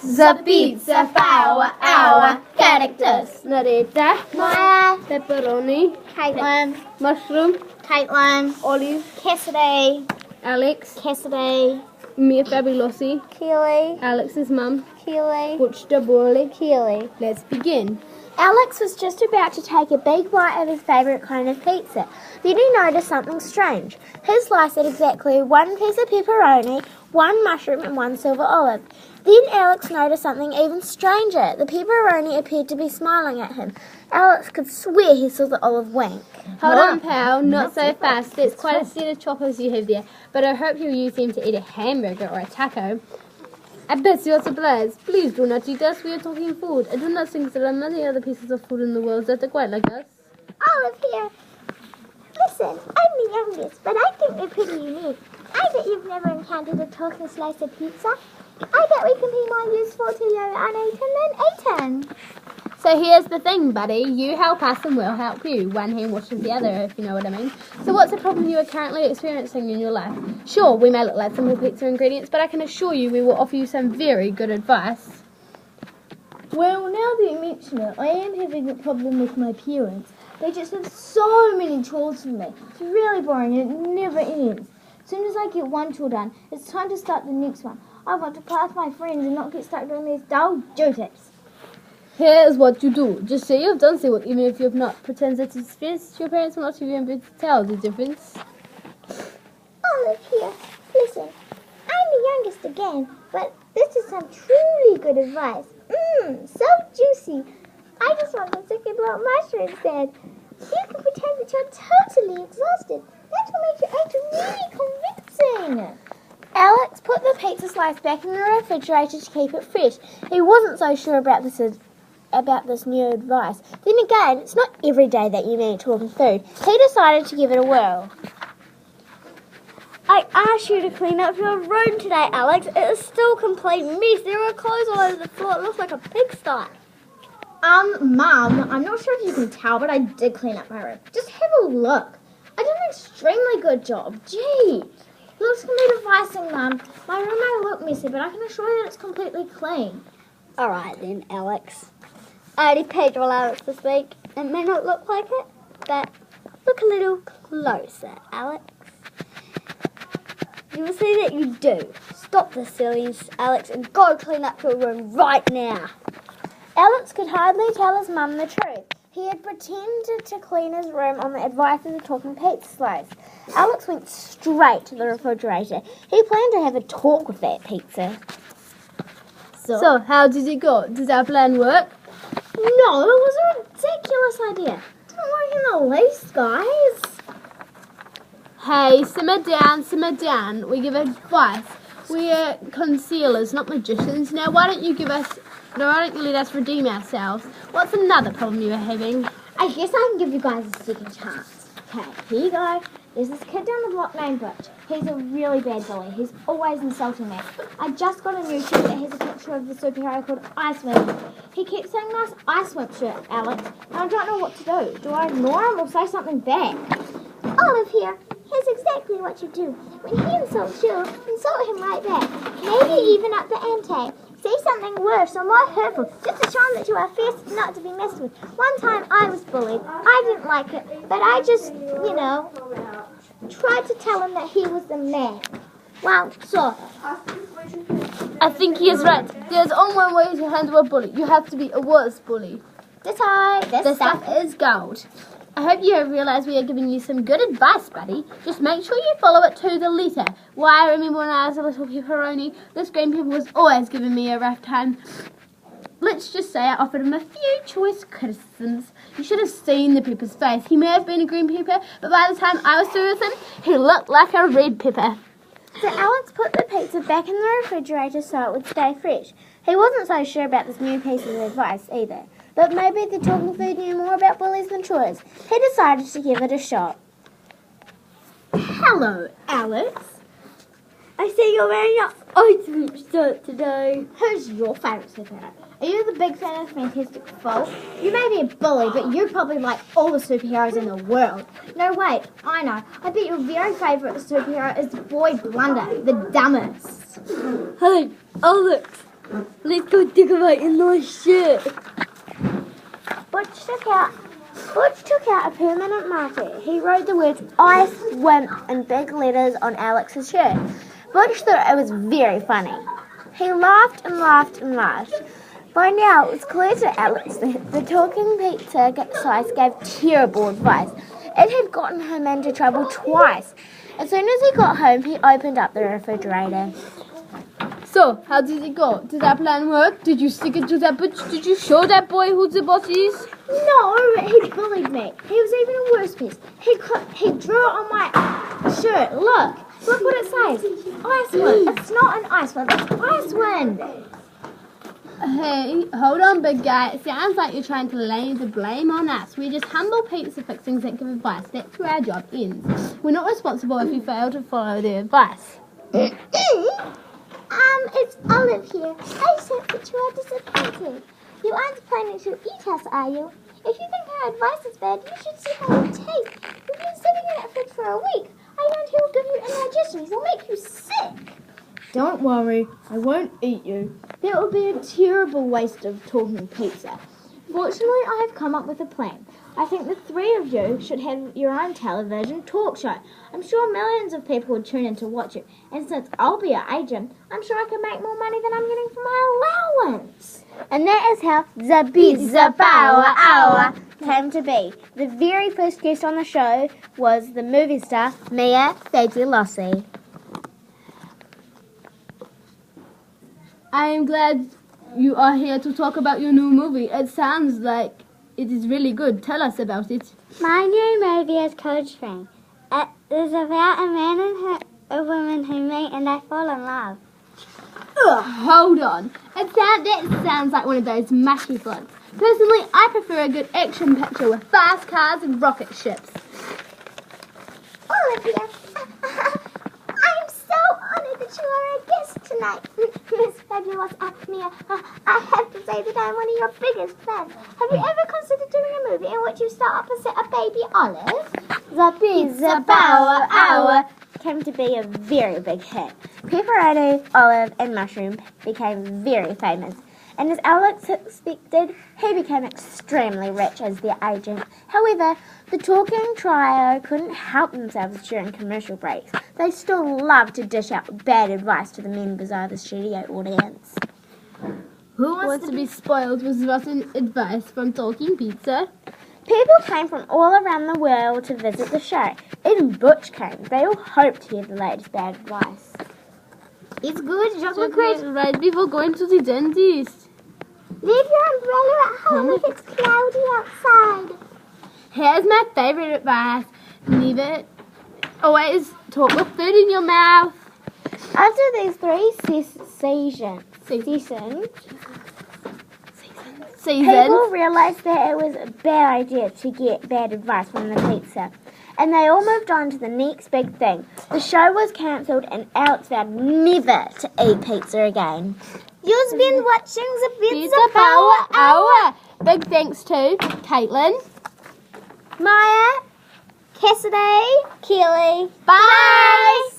The pizza for our characters. Narita, Maya, pepperoni, Caitlin, mushroom, Caitlin, olive, Cassidy, Alex, Cassidy, Mia Fabulosi, Keely, Alex's mum, Keely, Butch the Burley. Keely. Let's begin. Alex was just about to take a big bite of his favourite kind of pizza. Then he noticed something strange. His slice had exactly one piece of pepperoni, one mushroom and one silver olive. Then Alex noticed something even stranger. The pepperoni appeared to be smiling at him. Alex could swear he saw the olive wink. Hold on, pal, not so fast. There's quite a set of choppers you have there, but I hope you'll use them to eat a hamburger or a taco. I bet you're surprised. Please do not eat us. We are talking food. I do not think there are many other pieces of food in the world that are quite like us. Olive here. Listen, I'm the youngest, but I think they're pretty unique. I bet you've never encountered a talking slice of pizza. I bet we can be more useful to you uneaten than eaten. So here's the thing, buddy. You help us and we'll help you. One hand washes the other, if you know what I mean. So what's the problem you are currently experiencing in your life? Sure, we may look like simple pizza ingredients, but I can assure you we will offer you some very good advice. Well, now that you mention it, I am having a problem with my parents. They just have so many chores for me. It's really boring and it never ends. As soon as I get one chore done, it's time to start the next one. I want to play with my friends and not get stuck doing these dull duties. Here's what you do. Just say you've done so, even if you have not. Pretend that it's finished. Your parents will not even be able to tell the difference. Olive here. Listen, I'm the youngest again, but this is some truly good advice. So juicy. I just want some chicken block mushrooms then. You can pretend that you're totally exhausted. That will make your act really convincing. Alex put the pizza slice back in the refrigerator to keep it fresh. He wasn't so sure about this new advice. Then again, it's not every day that you meet talking food. He decided to give it a whirl. I asked you to clean up your room today, Alex. It is still a complete mess. There are clothes all over the floor. It looks like a pigsty. Mum, I'm not sure if you can tell, but I did clean up my room. Just have a look. I did an extremely good job. Gee. Looks can be devising, Mum. My room may look messy, but I can assure you that it's completely clean. Alright then, Alex. I already paid your allowance this week. It may not look like it, but look a little closer, Alex. You will see that you do. Stop the silliness, Alex, and go clean up your room right now. Alex could hardly tell his mum the truth. He had pretended to clean his room on the advice of the talking pizza slice. Alex went straight to the refrigerator. He planned to have a talk with that pizza. So, how did it go? Did our plan work? No, it was a ridiculous idea. It didn't work in the least, guys. Hey, simmer down. We give advice. We are concealers, not magicians. Now, why don't you let us redeem ourselves? What's another problem you are having? I guess I can give you guys a second chance. Okay, here you go. There's this kid down the block named Butch. He's a really bad bully. He's always insulting me. I just got a new shirt that has a picture of the superhero called Icewimp. He keeps saying nice Icewimp shirt, Alex, and I don't know what to do. Do I ignore him or say something back? Olive here. Here's exactly what you do. When he insults you, insult him right back. Maybe even up the ante. Say something worse or more hurtful, just to show him that you are fierce not to be messed with. One time I was bullied. I didn't like it, but I just, tried to tell him that he was the man. Well, so, I think he is right. There's only one way to handle a bully. You have to be a worse bully. this Stuff is gold. I hope you have realised we are giving you some good advice, buddy. Just make sure you follow it to the letter. Why, I remember when I was a little pepperoni, this green pepper was always giving me a rough time. Let's just say I offered him a few choice criticisms. You should have seen the pepper's face. He may have been a green pepper, but by the time I was through with him, he looked like a red pepper. So Alex put the pizza back in the refrigerator so it would stay fresh. He wasn't so sure about this new piece of advice either. But maybe the talking food knew more about bullies than chores. He decided to give it a shot. Hello, Alex. I see you're wearing your Icewimp shirt today. Who's your favourite superhero? Are you the big fan of Fantastic Four? You may be a bully, but you probably like all the superheroes in the world. No, wait, I know. I bet your very favourite superhero is Boy Blunder, the dumbest. Hey, Alex, let's go like a nice shirt. Butch took out a permanent marker. He wrote the words "I swim" in big letters on Alex's shirt. Butch thought it was very funny. He laughed and laughed and laughed. By now, it was clear to Alex that the talking pizza slice gave terrible advice. It had gotten him into trouble twice. As soon as he got home, he opened up the refrigerator. So, how did it go? Did that plan work? Did you stick it to that Butch? Did you show that boy who the boss is? No, he bullied me. He was even a worse piece. He drew it on my shirt. Look what it says. Icewind. It's not an icewind. It's Icewind. Hey, hold on, big guy. It sounds like you're trying to lay the blame on us. We're just humble pizza fixings that give advice. That's where our job ends. We're not responsible if you fail to follow the advice. It's Olive here. I sense that you are disappointed. You aren't planning to eat us, are you? If you think our advice is bad, you should see how we taste. We've been sitting in that fridge for a week. I guarantee will give you indigestion. It will make you sick. Don't worry, I won't eat you. That would be a terrible waste of talking pizza. Fortunately, I have come up with a plan. I think the three of you should have your own television talk show. I'm sure millions of people would tune in to watch it. And since I'll be an agent, I'm sure I can make more money than I'm getting from my allowance. And that is how the Pizza Power Hour came to be. The very first guest on the show was the movie star Mia Fagiolossi. I am glad you are here to talk about your new movie. It sounds like it is really good. Tell us about it. My new movie is Code String. It is about a man and a woman who meet and they fall in love. Hold on. That sounds like one of those mushy flicks. Personally, I prefer a good action picture with fast cars and rocket ships. Olivia, I'm so honored that you are a guest tonight. Miss Fabulous Mia, I have to say that I'm one of your biggest fans. Have you ever considered doing a movie in which you star opposite a baby Olive? The Pizza Power Hour came to be a very big hit. Pepperoni, olive, and mushroom became very famous. And as Alex expected, he became extremely rich as their agent. However, the talking trio couldn't help themselves during commercial breaks. They still loved to dish out bad advice to the members of the studio audience. Who wants to be spoiled with rotten advice from Talking Pizza? People came from all around the world to visit the show. Even Butch came. They all hoped to hear the latest bad advice. It's good, chocolate Chocolate right before going to the dentist. Leave your umbrella at home if it's cloudy outside. Here's my favorite advice. Leave it. Always talk with food in your mouth. After these three seasons, people realised that it was a bad idea to get bad advice from the pizza. And they all moved on to the next big thing. The show was cancelled and Alex vowed never to eat pizza again. You've been watching the Pizza Power Hour. Big thanks to Caitlin, Maya, Cassidy, Keely. Bye.